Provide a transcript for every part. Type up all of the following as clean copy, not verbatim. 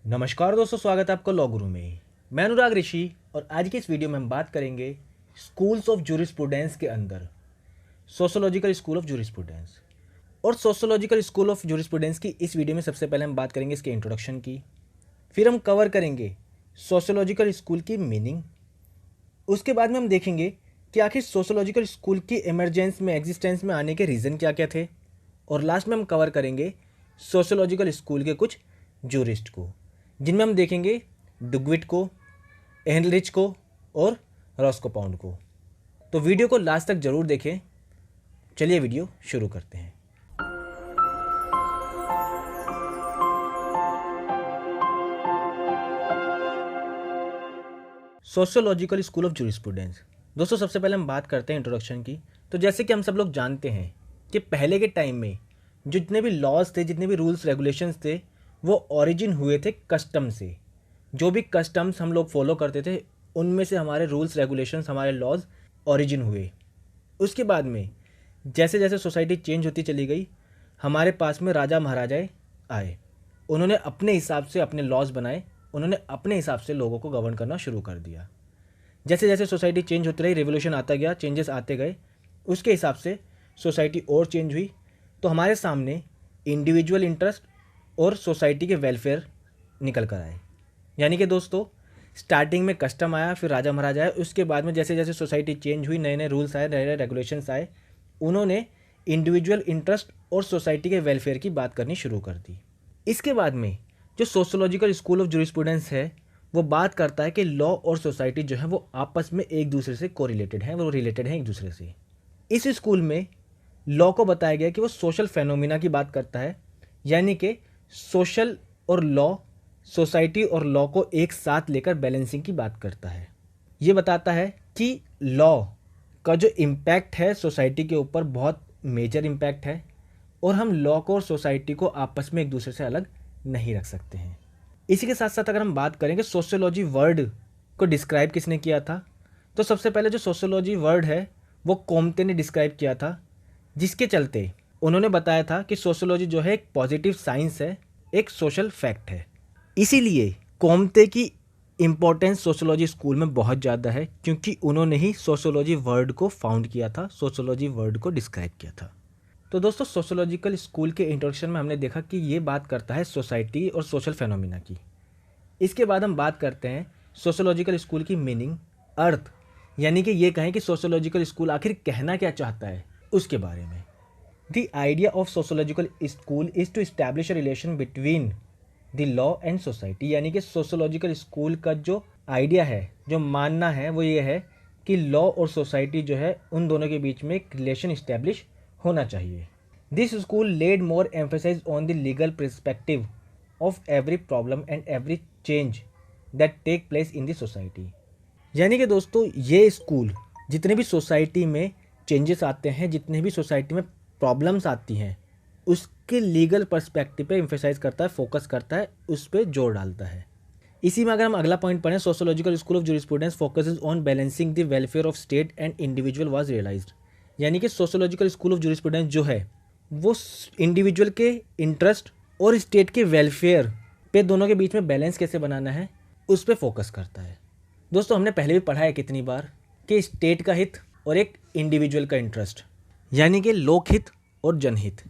नमस्कार दोस्तों, स्वागत है आपका लॉ गुरु में। मैं अनुराग ऋषि और आज की इस वीडियो में हम बात करेंगे स्कूल्स ऑफ जूरिस्प्रूडेंस के अंदर सोशियोलॉजिकल स्कूल ऑफ जूरिस्प्रूडेंस। और सोशियोलॉजिकल स्कूल ऑफ जूरिस्प्रूडेंस की इस वीडियो में सबसे पहले हम बात करेंगे इसके इंट्रोडक्शन की, फिर हम कवर करेंगे सोशियोलॉजिकल स्कूल की मीनिंग। उसके बाद में हम देखेंगे कि आखिर सोशियोलॉजिकल स्कूल की इमरजेंस में एग्जिस्टेंस में आने के रीज़न क्या क्या थे, और लास्ट में हम कवर करेंगे सोशियोलॉजिकल स्कूल के कुछ जूरिस्ट को, जिनमें हम देखेंगे डुग्विट को, एहनरिच को और रॉस्कोपाउंड को। तो वीडियो को लास्ट तक ज़रूर देखें। चलिए वीडियो शुरू करते हैं। Sociological school of jurisprudence. दोस्तों सबसे पहले हम बात करते हैं इंट्रोडक्शन की। तो जैसे कि हम सब लोग जानते हैं कि पहले के टाइम में जितने भी लॉज थे, जितने भी रूल्स रेगुलेशंस थे, वो ओरिजिन हुए थे कस्टम से। जो भी कस्टम्स हम लोग फॉलो करते थे उनमें से हमारे रूल्स रेगुलेशंस, हमारे लॉज ओरिजिन हुए। उसके बाद में जैसे जैसे सोसाइटी चेंज होती चली गई, हमारे पास में राजा महाराजाएं आए। उन्होंने अपने हिसाब से अपने लॉज बनाए, उन्होंने अपने हिसाब से लोगों को गवर्न करना शुरू कर दिया। जैसे जैसे सोसाइटी चेंज होती रही, रेवोल्यूशन आता गया, चेंजेस आते गए, उसके हिसाब से सोसाइटी और चेंज हुई। तो हमारे सामने इंडिविजुअल इंटरेस्ट और सोसाइटी के वेलफेयर निकल कर आए। यानी कि दोस्तों स्टार्टिंग में कस्टम आया, फिर राजा महाराजा आए, उसके बाद में जैसे जैसे सोसाइटी चेंज हुई, नए नए रूल्स आए, नए नए रेगुलेशंस आए, उन्होंने इंडिविजुअल इंटरेस्ट और सोसाइटी के वेलफेयर की बात करनी शुरू कर दी। इसके बाद में जो सोशियोलॉजिकल स्कूल ऑफ जूरिस्प्रूडेंस है वो बात करता है कि लॉ और सोसाइटी जो है वो आपस में एक दूसरे से कोरिलेटेड हैं, वो रिलेटेड हैं एक दूसरे से। इस स्कूल में लॉ को बताया गया कि वो सोशल फेनोमिना की बात करता है, यानी कि सोशल और लॉ, सोसाइटी और लॉ को एक साथ लेकर बैलेंसिंग की बात करता है। ये बताता है कि लॉ का जो इम्पैक्ट है सोसाइटी के ऊपर बहुत मेजर इम्पैक्ट है, और हम लॉ को और सोसाइटी को आपस में एक दूसरे से अलग नहीं रख सकते हैं। इसी के साथ साथ अगर हम बात करें कि सोशियोलॉजी वर्ड को डिस्क्राइब किसने किया था, तो सबसे पहले जो सोशियोलॉजी वर्ड है वो कॉम्टे ने डिस्क्राइब किया था, जिसके चलते उन्होंने बताया था कि सोशियोलॉजी जो है एक पॉजिटिव साइंस है, एक सोशल फैक्ट है। इसीलिए कॉम्टे की इम्पोर्टेंस सोशियोलॉजी स्कूल में बहुत ज़्यादा है, क्योंकि उन्होंने ही सोशियोलॉजी वर्ड को फाउंड किया था, सोशियोलॉजी वर्ड को डिस्क्राइब किया था। तो दोस्तों सोशियोलॉजिकल स्कूल के इंट्रोडक्शन में हमने देखा कि ये बात करता है सोसाइटी और सोशल फेनोमिना की। इसके बाद हम बात करते हैं सोशियोलॉजिकल स्कूल की मीनिंग, अर्थ, यानी कि ये कहें कि सोशियोलॉजिकल स्कूल आखिर कहना क्या चाहता है उसके बारे में। The idea of sociological school is to establish a relation between the law and society. यानी कि सोशियोलॉजिकल स्कूल का जो आइडिया है, जो मानना है, वो ये है कि लॉ और सोसाइटी जो है उन दोनों के बीच में एक रिलेशन इस्टेब्लिश होना चाहिए। This school led more emphasise on the legal perspective of every problem and every change that take place in the society. यानी कि दोस्तों ये स्कूल जितने भी सोसाइटी में चेंजेस आते हैं, जितने भी सोसाइटी में प्रॉब्लम्स आती हैं, उसके लीगल पर्सपेक्टिव पे एम्फेसाइज करता है, फोकस करता है, उस पर जोर डालता है। इसी में अगर हम अगला पॉइंट पढ़ें, sociological school of jurisprudence focuses on balancing the welfare of state and individual was realised. यानी कि सोशियोलॉजिकल स्कूल ऑफ जूरिस्प्रूडेंस जो है वो इंडिविजुअल के इंटरेस्ट और स्टेट के वेलफेयर पे दोनों के बीच में बैलेंस कैसे बनाना है उस पर फोकस करता है। दोस्तों हमने पहले भी पढ़ा है कितनी बार कि स्टेट का हित और एक इंडिविजुअल का इंटरेस्ट, यानी कि लोकहित और जनहित।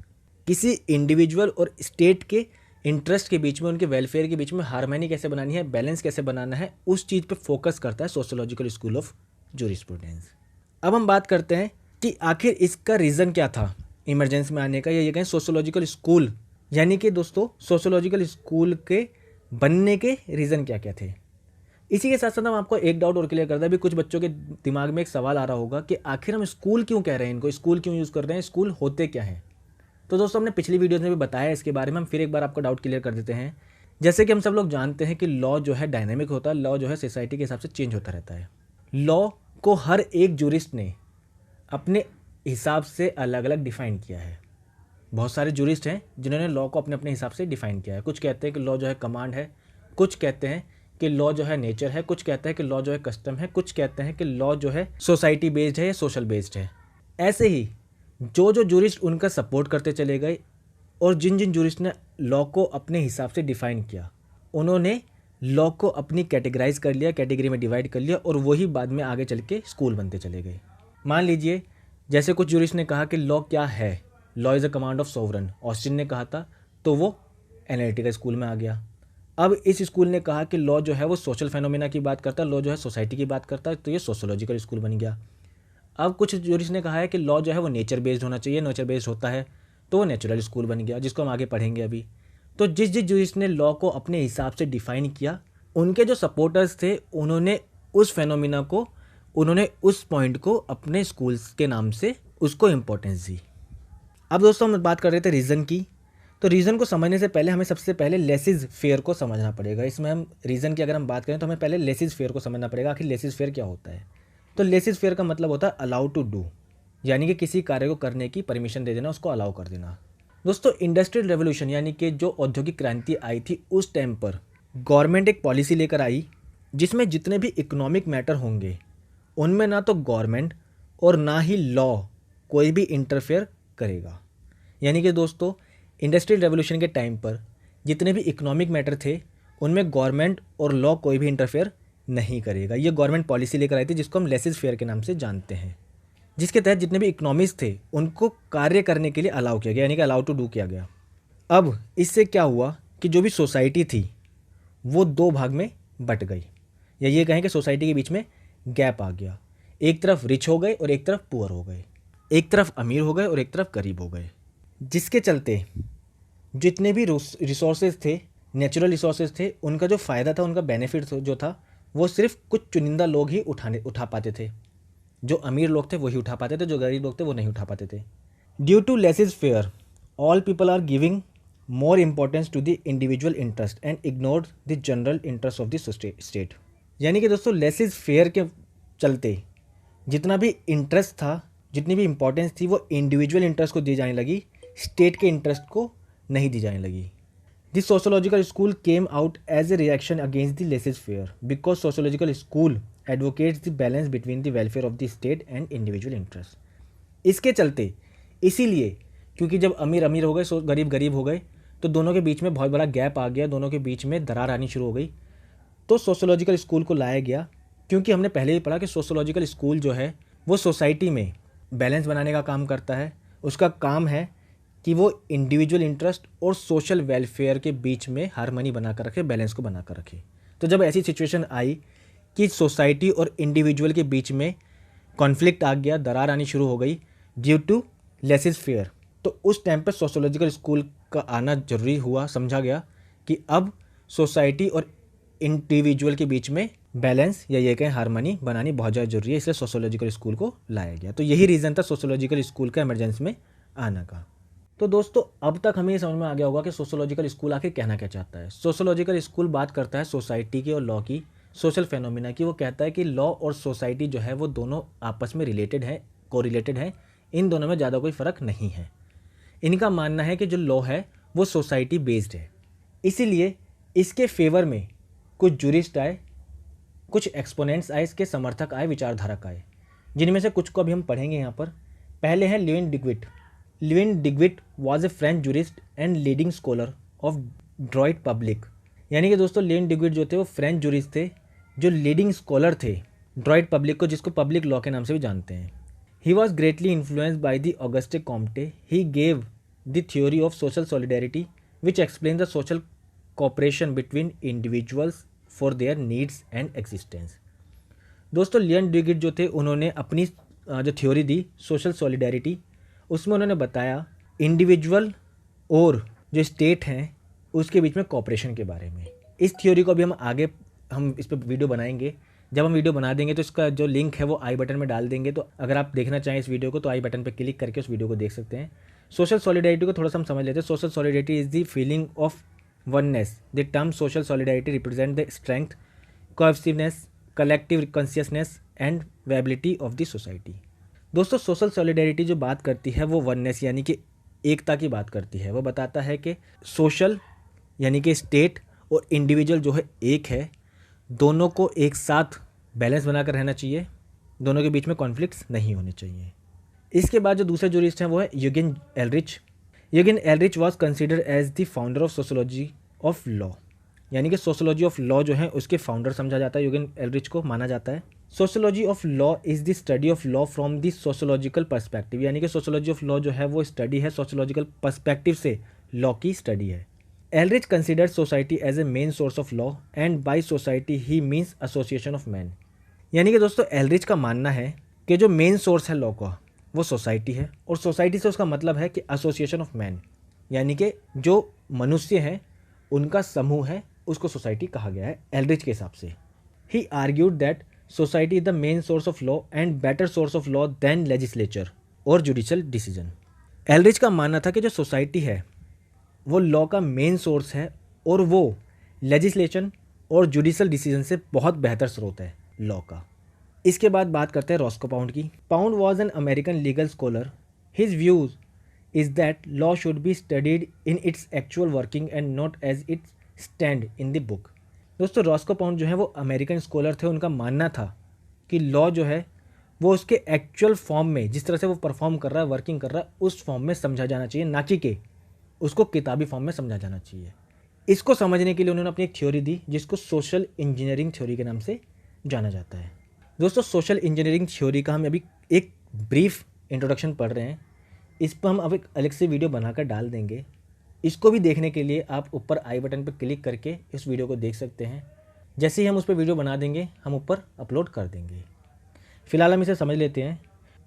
किसी इंडिविजुअल और स्टेट के इंटरेस्ट के बीच में, उनके वेलफेयर के बीच में हार्मनी कैसे बनानी है, बैलेंस कैसे बनाना है, उस चीज़ पे फोकस करता है सोशियोलॉजिकल स्कूल ऑफ जूरिस्प्रूडेंस। अब हम बात करते हैं कि आखिर इसका रीज़न क्या था इमरजेंसी में आने का, या ये कहें सोशियोलॉजिकल स्कूल, यानी कि दोस्तों सोशियोलॉजिकल स्कूल के बनने के रीज़न क्या क्या थे। इसी के साथ साथ हम आपको एक डाउट और क्लियर करता है। अभी कुछ बच्चों के दिमाग में एक सवाल आ रहा होगा कि आखिर हम स्कूल क्यों कह रहे हैं, इनको स्कूल क्यों यूज़ कर रहे हैं, स्कूल होते क्या हैं। तो दोस्तों हमने पिछली वीडियोज़ में भी बताया इसके बारे में, हम फिर एक बार आपका डाउट क्लियर कर देते हैं। जैसे कि हम सब लोग जानते हैं कि लॉ जो है डायनेमिक होता है, लॉ जो है सोसाइटी के हिसाब से चेंज होता रहता है। लॉ को हर एक जूरिस्ट ने अपने हिसाब से अलग अलग डिफ़ाइन किया है। बहुत सारे जूरिस्ट हैं जिन्होंने लॉ को अपने अपने हिसाब से डिफ़ाइन किया है। कुछ कहते हैं कि लॉ जो है कमांड है, कुछ कहते हैं कि लॉ जो है नेचर है, कुछ कहते हैं कि लॉ जो है कस्टम है, कुछ कहते हैं कि लॉ जो है सोसाइटी बेस्ड है या सोशल बेस्ड है। ऐसे ही जो जो जूरिस्ट उनका सपोर्ट करते चले गए, और जिन जिन जूरिस्ट ने लॉ को अपने हिसाब से डिफ़ाइन किया, उन्होंने लॉ को अपनी कैटेगराइज कर लिया, कैटेगरी में डिवाइड कर लिया और वही बाद में आगे चल के स्कूल बनते चले गए। मान लीजिए जैसे कुछ जूरिस्ट ने कहा कि लॉ क्या है, law is a command of sovereign, Austin ने कहा था, तो वो एनालिटिकल स्कूल में आ गया। अब इस स्कूल ने कहा कि लॉ जो है वो सोशल फेनोमेना की बात करता है, लॉ जो है सोसाइटी की बात करता है, तो ये सोशोलॉजिकल स्कूल बन गया। अब कुछ जूरिस्ट ने कहा है कि लॉ जो है वो नेचर बेस्ड होना चाहिए, नेचर बेस्ड होता है, तो वो नेचुरल स्कूल बन गया, जिसको हम आगे पढ़ेंगे अभी। तो जिस जिस जूरिस्ट ने लॉ को अपने हिसाब से डिफाइन किया, उनके जो सपोर्टर्स थे उन्होंने उस फेनोमिना को, उन्होंने उस पॉइंट को अपने स्कूल्स के नाम से उसको इम्पोर्टेंस दी। अब दोस्तों हम बात कर रहे थे रीज़न की। तो रीज़न को समझने से पहले हमें सबसे पहले लेसिस फेयर को समझना पड़ेगा। इसमें हम रीज़न की अगर हम बात करें तो हमें पहले लेसिस फेयर को समझना पड़ेगा, आखिर लेसिस फेयर क्या होता है। तो लेसिस फेयर का मतलब होता है अलाउ टू डू, यानी कि किसी कार्य को करने की परमिशन दे देना, उसको अलाउ कर देना। दोस्तों इंडस्ट्रियल रेवोल्यूशन यानी कि जो औद्योगिक क्रांति आई थी उस टाइम पर गवर्नमेंट एक पॉलिसी लेकर आई जिसमें जितने भी इकोनॉमिक मैटर होंगे उनमें ना तो गवर्नमेंट और ना ही लॉ कोई भी इंटरफेयर करेगा। यानी कि दोस्तों इंडस्ट्रियल रेवोल्यूशन के टाइम पर जितने भी इकोनॉमिक मैटर थे उनमें गवर्नमेंट और लॉ कोई भी इंटरफेयर नहीं करेगा। ये गवर्नमेंट पॉलिसी लेकर आई थी जिसको हम लेसिस फेयर के नाम से जानते हैं, जिसके तहत जितने भी इकोनॉमिक्स थे उनको कार्य करने के लिए अलाउ किया गया, यानी कि अलाउ टू डू किया गया। अब इससे क्या हुआ कि जो भी सोसाइटी थी वो दो भाग में बट गई, या ये कहें कि सोसाइटी के बीच में गैप आ गया। एक तरफ रिच हो गए और एक तरफ पुअर हो गए, एक तरफ अमीर हो गए और एक तरफ गरीब हो गए, जिसके चलते जितने भी रिसोर्सेज थे, नेचुरल रिसोर्सेज थे, उनका जो फ़ायदा था, उनका बेनिफिट जो था वो सिर्फ कुछ चुनिंदा लोग ही उठा पाते थे। जो अमीर लोग थे वही उठा पाते थे, जो गरीब लोग थे वो नहीं उठा पाते थे। Due to laissez faire all people are giving more importance to the individual interest and ignore the general interest of the state. यानी कि दोस्तों लेसिस फेयर के चलते जितना भी इंटरेस्ट था, जितनी भी इंपॉर्टेंस थी वो इंडिविजुअल इंटरेस्ट को दी जाने लगी, स्टेट के इंटरेस्ट को नहीं दी जाने लगी। This sociological school came out as a reaction against the laissez faire because sociological school advocates the balance between the welfare of the state and individual interest. इसके चलते, इसीलिए क्योंकि जब अमीर अमीर हो गए, गरीब गरीब हो गए, तो दोनों के बीच में बहुत बड़ा गैप आ गया, दोनों के बीच में दरार आनी शुरू हो गई। तो सोशोलॉजिकल स्कूल को लाया गया, क्योंकि हमने पहले ही पढ़ा कि सोशोलॉजिकल स्कूल जो है वो सोसाइटी में बैलेंस बनाने का काम करता है। उसका काम है कि वो इंडिविजुअल इंटरेस्ट और सोशल वेलफेयर के बीच में हार्मनी बना कर रखे, बैलेंस को बना कर रखे। तो जब ऐसी सिचुएशन आई कि सोसाइटी और इंडिविजुअल के बीच में कॉन्फ्लिक्ट आ गया, दरार आनी शुरू हो गई ड्यू टू लेसिस फेयर, तो उस टाइम पर सोशोलॉजिकल स्कूल का आना जरूरी हुआ। समझा गया कि अब सोसाइटी और इंडिविजुअल के बीच में बैलेंस या ये कहें हार्मनी बनानी बहुत ज़्यादा जरूरी है, इसलिए सोशोलॉजिकल स्कूल को लाया गया। तो यही रीज़न था सोशोलॉजिकल स्कूल का इमरजेंसी में आने का। तो दोस्तों अब तक हमें ये समझ में आ गया होगा कि सोशोलॉजिकल स्कूल आखिर कहना क्या चाहता है। सोशोलॉजिकल स्कूल बात करता है सोसाइटी की और लॉ की, सोशल फेनोमिना की। वो कहता है कि लॉ और सोसाइटी जो है वो दोनों आपस में रिलेटेड है, कोरिलेटेड है, इन दोनों में ज़्यादा कोई फ़र्क नहीं है। इनका मानना है कि जो लॉ है वो सोसाइटी बेस्ड है, इसीलिए इसके फेवर में कुछ जूरिस्ट आए, कुछ एक्सपोनेंट्स आए, इसके समर्थक आए, विचारधारक आए, जिनमें से कुछ को अभी हम पढ़ेंगे यहाँ पर। पहले हैं Leon Duguit. Leon Duguit was a French jurist and leading scholar of droit public. यानी कि दोस्तों ल्यूइन डिग्विट जो थे वो फ्रेंच जूरिस्ट थे जो लीडिंग स्कॉलर थे ड्रॉइट पब्लिक को, जिसको पब्लिक लॉ के नाम से भी जानते हैं। He was greatly influenced by the Auguste Comte. He gave the theory of social solidarity which explain the social cooperation between individuals for their needs and existence. दोस्तों ल्यूइन डिग्विट जो थे उन्होंने अपनी जो थ्योरी दी सोशल सॉलिडेरिटी, उसमें उन्होंने बताया इंडिविजुअल और जो स्टेट हैं उसके बीच में कॉपरेशन के बारे में। इस थ्योरी को अभी हम इस पर वीडियो बनाएंगे। जब हम वीडियो बना देंगे तो इसका जो लिंक है वो आई बटन में डाल देंगे, तो अगर आप देखना चाहें इस वीडियो को तो आई बटन पर क्लिक करके उस वीडियो को देख सकते हैं। सोशल सॉलिडेरिटी को थोड़ा सा हम समझ लेते हैं। Social solidarity is the feeling of oneness. The term social solidarity represent the strength, cohesiveness, collective consciousness and viability of the society. दोस्तों सोशल सॉलिडेरिटी जो बात करती है वो वननेस यानी कि एकता की बात करती है। वो बताता है कि सोशल यानी कि स्टेट और इंडिविजुअल जो है एक है, दोनों को एक साथ बैलेंस बनाकर रहना चाहिए, दोनों के बीच में कॉन्फ्लिक्ट्स नहीं होने चाहिए। इसके बाद जो दूसरे जूरिस्ट हैं वो है Eugen Ehrlich. Eugen Ehrlich was considered as the founder of sociology of law. यानी कि सोशियोलॉजी ऑफ लॉ जो है उसके फाउंडर समझा जाता है, यूगेन एल्ड्रिच को माना जाता है। Sociology of law is the study of law from the sociological perspective, यानी कि सोशियोलॉजी ऑफ लॉ जो है वो स्टडी है सोशियोलॉजिकल पर्सपेक्टिव से लॉ की स्टडी है। Ehrlich considered society as a main source of law and by society he means association of man, यानी कि दोस्तों एल्ड्रिच का मानना है कि जो मेन सोर्स है लॉ का वो सोसाइटी है, और सोसाइटी से उसका मतलब है कि एसोसिएशन ऑफ मैन, यानी कि जो मनुष्य हैं उनका समूह है, उसको सोसाइटी कहा गया है एल्ड्रिच के हिसाब से। He argued that society is the main source of law and better source of law than legislature और जुडिशल डिसीजन। एल्ड्रिच का मानना था कि जो सोसाइटी है वो लॉ का मेन सोर्स है और वो लेजिस्लेशन और जुडिशल डिसीजन से बहुत बेहतर स्रोत है लॉ का। इसके बाद बात करते हैं रॉस्को पाउंड की। Pound was an American legal scholar. His views is that law should be studied in its actual working and not as its stand in the book. दोस्तों रॉस्को पाउंड जो है वो अमेरिकन स्कॉलर थे। उनका मानना था कि लॉ जो है वो उसके एक्चुअल फॉर्म में, जिस तरह से वो परफॉर्म कर रहा है, वर्किंग कर रहा है, उस फॉर्म में समझा जाना चाहिए, ना कि उसको किताबी फॉर्म में समझा जाना चाहिए। इसको समझने के लिए उन्होंने अपनी एक थ्योरी दी जिसको सोशल इंजीनियरिंग थ्योरी के नाम से जाना जाता है। दोस्तों सोशल इंजीनियरिंग थ्योरी का हम अभी एक ब्रीफ इंट्रोडक्शन पढ़ रहे हैं, इस पर हम अब एक अलग से वीडियो बनाकर डाल देंगे। इसको भी देखने के लिए आप ऊपर आई बटन पर क्लिक करके इस वीडियो को देख सकते हैं। जैसे ही हम उस पर वीडियो बना देंगे हम ऊपर अपलोड कर देंगे। फिलहाल हम इसे समझ लेते हैं।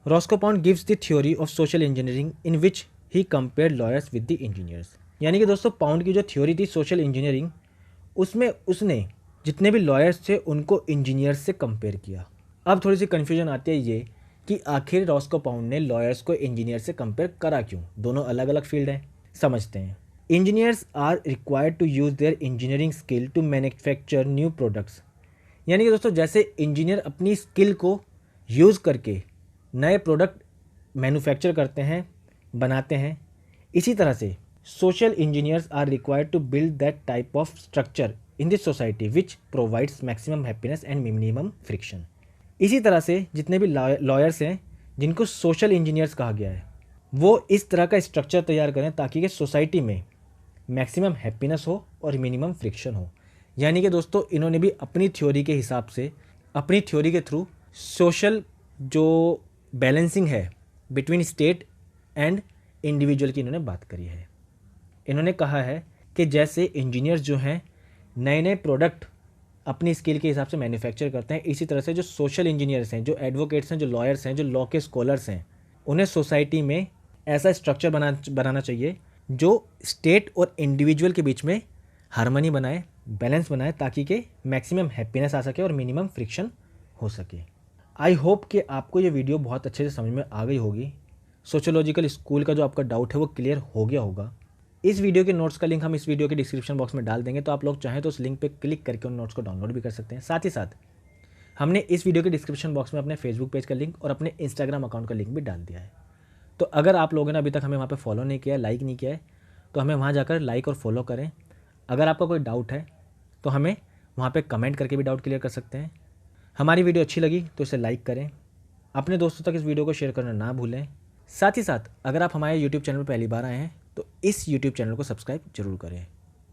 Roscoe pound gives the theory of social engineering in which he compared lawyers with the engineers, यानी कि दोस्तों पाउंड की जो थ्योरी थी सोशल इंजीनियरिंग, उसमें उसने जितने भी लॉयर्स थे उनको इंजीनियर्स से कंपेयर किया। अब थोड़ी सी कन्फ्यूजन आती है ये कि आखिर रॉस्को पाउंड ने लॉयर्स को इंजीनियर से कंपेयर करा क्यों, दोनों अलग अलग फील्ड हैं। समझते हैं। Engineers are required to use their engineering skill to manufacture new products, यानी कि दोस्तों जैसे इंजीनियर अपनी स्किल को यूज़ करके नए प्रोडक्ट मैन्युफैक्चर करते हैं, बनाते हैं, इसी तरह से social engineers are required to build that type of structure in this society which provides maximum happiness and minimum friction. इसी तरह से जितने भी लॉयर्स हैं जिनको सोशल इंजीनियर्स कहा गया है वो इस तरह का स्ट्रक्चर तैयार करें ताकि कि सोसाइटी में मैक्सिमम हैप्पीनेस हो और मिनिमम फ्रिक्शन हो। यानी कि दोस्तों इन्होंने भी अपनी थ्योरी के हिसाब से, अपनी थ्योरी के थ्रू सोशल जो बैलेंसिंग है बिटवीन स्टेट एंड इंडिविजुअल की इन्होंने बात करी है। इन्होंने कहा है कि जैसे इंजीनियर्स जो हैं नए नए प्रोडक्ट अपनी स्किल के हिसाब से मैन्युफैक्चर करते हैं, इसी तरह से जो सोशल इंजीनियर्स हैं, जो एडवोकेट्स हैं, जो लॉयर्स हैं, जो लॉ के स्कॉलर्स हैं, उन्हें सोसाइटी में ऐसा स्ट्रक्चर बनाना चाहिए जो स्टेट और इंडिविजुअल के बीच में हार्मनी बनाए, बैलेंस बनाए, ताकि कि मैक्सिमम हैप्पीनेस आ सके और मिनिमम फ्रिक्शन हो सके। आई होप कि आपको ये वीडियो बहुत अच्छे से समझ में आ गई होगी। सोशियोलॉजिकल स्कूल का जो आपका डाउट है वो क्लियर हो गया होगा। इस वीडियो के नोट्स का लिंक हम इस वीडियो के डिस्क्रिप्शन बॉक्स में डाल देंगे, तो आप लोग चाहें तो उस लिंक पे क्लिक करके उन नोट्स को डाउनलोड भी कर सकते हैं। साथ ही साथ हमने इस वीडियो के डिस्क्रिप्शन बॉक्स में अपने फेसबुक पेज का लिंक और अपने इंस्टाग्राम अकाउंट का लिंक भी डाल दिया है। तो अगर आप लोगों ने अभी तक हमें वहाँ पर फॉलो नहीं किया है, लाइक नहीं किया है, तो हमें वहाँ जाकर लाइक और फॉलो करें। अगर आपका कोई डाउट है तो हमें वहाँ पर कमेंट करके भी डाउट क्लियर कर सकते हैं। हमारी वीडियो अच्छी लगी तो इसे लाइक करें, अपने दोस्तों तक इस वीडियो को शेयर करना ना भूलें। साथ ही साथ अगर आप हमारे यूट्यूब चैनल पर पहली बार आए हैं तो इस यूट्यूब चैनल को सब्सक्राइब जरूर करें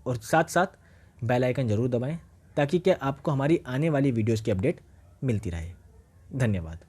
और साथ साथ बेल आइकन ज़रूर दबाएं ताकि क्या आपको हमारी आने वाली वीडियोज़ की अपडेट मिलती रहे। धन्यवाद।